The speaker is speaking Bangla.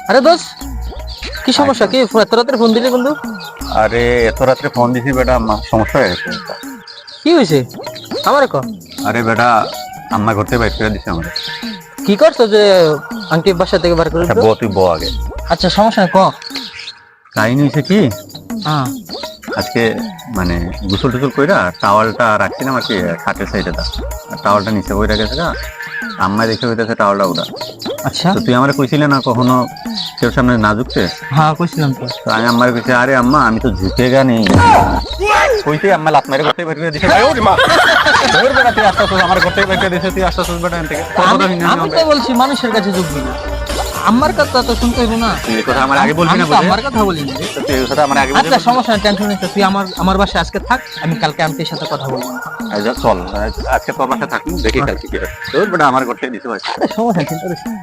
আরে দোষ, কি সমস্যা? কি এত রাত্রে ফোন দিলি বন্ধু? আরে এত রাত্রে ফোন দিছি বেটা, আমার সমস্যা হয়ে গেছে। কি হয়েছে আমার ক? আরে বেটা, আম্মা ঘর থেকে বাইর করে দিছে আমাদের। কি করছো যে আংটি বাসা থেকে বার করে আচ্ছা দিলো? তুই বউ আগে। আচ্ছা সমস্যা নেই, ক। কাহিনী হয়েছে কি, হ্যাঁ। আজকে মানে গোসল টোসল কইরা টাওয়ালটা রাখছিলাম আর কি খাটের সাইডে, টাওয়ালটা নিচে বই রেখেছে না, আম্মা দেখে হইতেছে টাওয়ালটা ওটা। আচ্ছা। তো তুই আমার কইছিলে না কখনো কেউ সামনে না ঝুঁকতে? হ্যাঁ কইছিলাম তো। তো আমি আম্মার কইছি, আরে আম্মা আমি তো ঝুঁকে গানি কইতে আম্মা লাত মেরে করতে বের করে দিছে। ভাই ওরে মা, তোর বেটা তুই আস্তে আস্তে আমার করতে বের করে দিছে, তুই আস্তে আস্তে বেটা এখান থেকে আমি তো বলছি মানুষের কাছে ঢুকবি না, আমার কথা তো শুনতে হইব না। তুই এই কথা আমার আগে বলবি আমি না তো বুঝে? আমার কথা বলিনি রে। তো তুই এই কথা আমার আগে বলবি? আচ্ছা সমস্যা নেই, টেনশন নিস না, তুই আমার বাসায় আজকে থাক, আমি কালকে আন্টির সাথে কথা বলবো। আচ্ছা চল, আজকে তোর বাসায় থাকুন, দেখি কালকে কি হয়। তোর বেটা আমার করতে দিছে ভাই। সমস্যা নেই, চিন্তা করিস না।